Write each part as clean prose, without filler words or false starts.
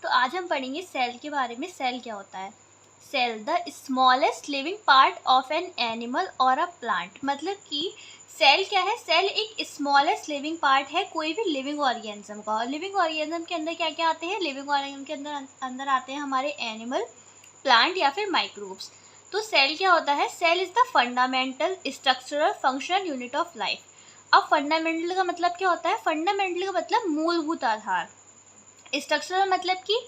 तो आज हम पढ़ेंगे सेल के बारे में। सेल क्या होता है? Cell the smallest living part of an animal और अ प्लांट। मतलब कि सेल क्या है? सेल एक स्मॉलेस्ट लिविंग पार्ट है कोई भी लिविंग ऑर्गेनिज्म का। और लिविंग ऑर्गेनिज्म के अंदर क्या क्या आते हैं? लिविंग ऑर्गेनिज्म के अंदर आते हैं हमारे एनिमल, प्लांट या फिर माइक्रोब्स। तो सेल क्या होता है? Cell is the fundamental structural functional unit of life. अब फंडामेंटल का मतलब क्या होता है? फंडामेंटल का मतलब मूलभूत आधार। स्ट्रक्चरल मतलब कि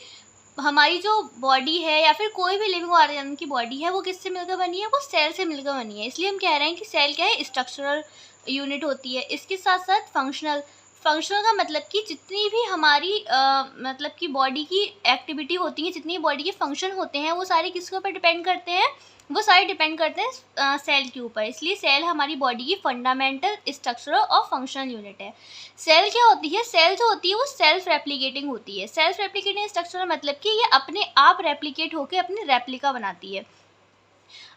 हमारी जो बॉडी है या फिर कोई भी लिविंग ऑर्गेनिज्म की बॉडी है वो किससे मिलकर बनी है? वो सेल से मिलकर बनी है। इसलिए हम कह रहे हैं कि सेल क्या है? स्ट्रक्चरल यूनिट होती है। इसके साथ साथ फंक्शनल का मतलब कि जितनी भी हमारी मतलब कि बॉडी की एक्टिविटी होती है, जितनी बॉडी के फंक्शन होते हैं वो सारे किसके ऊपर डिपेंड करते हैं? वो सारे डिपेंड करते हैं सेल के ऊपर। इसलिए सेल हमारी बॉडी की फंडामेंटल स्ट्रक्चरल और फंक्शनल यूनिट है। सेल क्या होती है? सेल जो होती है वो सेल्फ रेप्लिकेटिंग होती है। सेल्फ रेप्लिकेटिंग स्ट्रक्चरल मतलब कि ये अपने आप रेप्लिकेट होकर अपनी रेप्लिका बनाती है।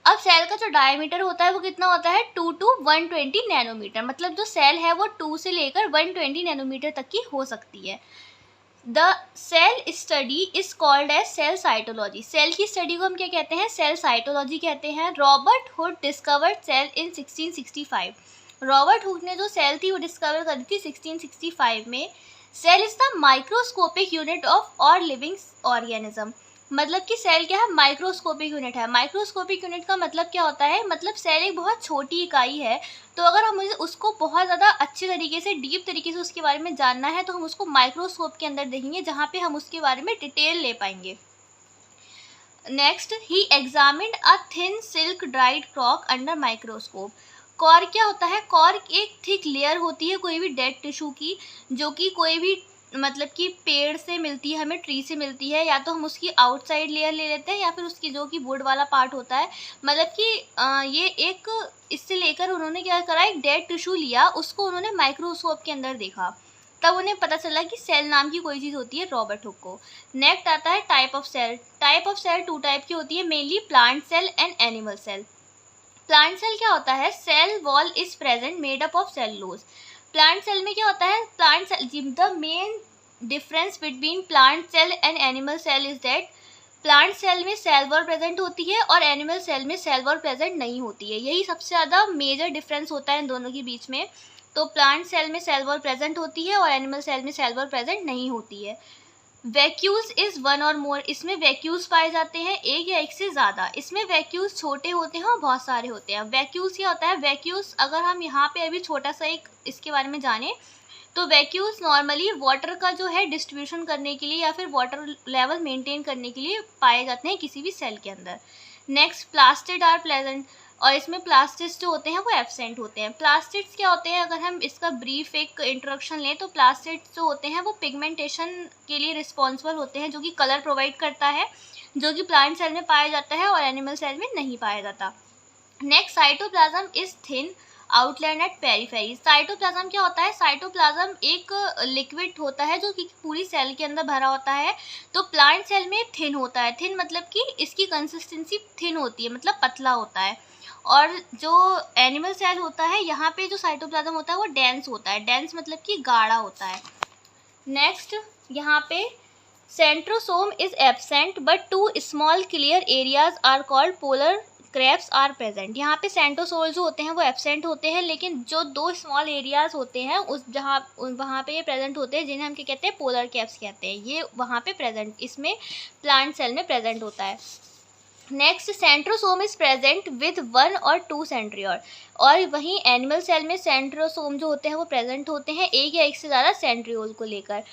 अब सेल का जो डायमीटर होता है वो कितना होता है? 2 to 120 नैनोमीटर। मतलब जो सेल है वो 2 से लेकर 120 नैनोमीटर तक की हो सकती है। The cell study is called as cell cytology. Cell की स्टडी को हम क्या कहते हैं? सेल साइटोलॉजी कहते हैं। Robert Hooke discovered cell in 1665। Robert Hooke ने जो सेल थी वो डिस्कवर करी थी 1665 में। Cell is the microscopic unit of all living organism. मतलब कि सेल क्या है? माइक्रोस्कोपिक यूनिट है। माइक्रोस्कोपिक यूनिट का मतलब क्या होता है? मतलब सेल एक बहुत छोटी इकाई है। तो अगर हम उसको बहुत ज़्यादा अच्छे तरीके से, डीप तरीके से उसके बारे में जानना है तो हम उसको माइक्रोस्कोप के अंदर देखेंगे, जहाँ पे हम उसके बारे में डिटेल ले पाएंगे। Next, he examined a thin silk dried cork under microscope. Cork क्या होता है? कॉर्क एक थिक लेयर होती है कोई भी डेड टिश्यू की, जो कि कोई भी मतलब कि पेड़ से मिलती है, हमें ट्री से मिलती है, या तो हम उसकी आउटसाइड लेयर ले लेते हैं या फिर उसकी जो कि वुड वाला पार्ट होता है। मतलब कि ये एक इससे लेकर उन्होंने क्या करा, एक डेड टिश्यू लिया, उसको उन्होंने माइक्रोस्कोप के अंदर देखा, तब उन्हें पता चला कि सेल नाम की कोई चीज़ होती है रॉबर्ट हुक को। नेक्स्ट आता है type of cell. Type of cell 2 type की होती है, mainly plant cell and animal cell. Plant cell क्या होता है? Cell wall is present made up of cellulose. Plant cell में क्या होता है? Plant cell, the main difference between plant cell and animal cell is that plant cell में cell wall present होती है और एनिमल सेल में सेल वॉल प्रेजेंट नहीं होती है। यही सबसे ज़्यादा मेजर डिफरेंस होता है इन दोनों के बीच में। तो प्लांट सेल में सेल वॉल प्रेजेंट होती है और एनिमल सेल में सेल वॉल प्रेजेंट नहीं होती है। वैक्यूल्स इज 1 और मोर। इसमें वैक्यूल्स पाए जाते हैं, एक या एक से ज़्यादा। इसमें वैक्यूल्स छोटे होते हैं और बहुत सारे होते हैं। वैक्यूल्स क्या होता है? वैक्यूल्स, अगर हम यहाँ पे अभी छोटा सा एक इसके बारे में जानें तो वैक्यूल्स नॉर्मली वाटर का जो है डिस्ट्रीब्यूशन करने के लिए या फिर वाटर लेवल मेंटेन करने के लिए पाए जाते हैं किसी भी सेल के अंदर। नेक्स्ट, प्लास्टिड आर प्रेजेंट, और इसमें प्लास्टिड्स जो होते हैं वो एब्सेंट होते हैं। प्लास्टिड्स क्या होते हैं? अगर हम इसका ब्रीफ एक इंट्रोडक्शन लें तो प्लास्टिड्स जो होते हैं वो पिगमेंटेशन के लिए रिस्पॉन्सिबल होते हैं, जो कि कलर प्रोवाइड करता है, जो कि प्लांट सेल में पाया जाता है और एनिमल सेल में नहीं पाया जाता। Next, cytoplasm is thin outline at periphery. Cytoplasm क्या होता है? साइटोप्लाज्म एक लिक्विड होता है जो कि पूरी सेल के अंदर भरा होता है। तो प्लांट सेल में थिन होता है। थिन मतलब कि इसकी कंसिस्टेंसी थिन होती है, मतलब पतला होता है। और जो एनिमल सेल होता है, यहाँ पे जो साइटोप्लाज्म होता है वो डेंस होता है। डेंस मतलब कि गाढ़ा होता है। नेक्स्ट, यहाँ पे centrosome is absent but 2 small clear areas are called polar caps are present. यहाँ पे सेंट्रोसोल जो होते हैं वो एब्सेंट होते हैं, लेकिन जो 2 स्मॉल एरियाज होते हैं वहाँ पे ये प्रेजेंट होते हैं, जिन्हें हम क्या कहते हैं? पोलर कैप्स कहते हैं। ये वहाँ पे प्रेजेंट, इसमें प्लांट सेल में प्रेजेंट होता है। Next, centrosome is present with 1 और 2 सेंट्रियोल। और वहीं एनिमल सेल में सेंट्रोसोम जो होते हैं वो प्रेजेंट होते हैं एक या एक से ज़्यादा सेंट्रियोल को लेकर।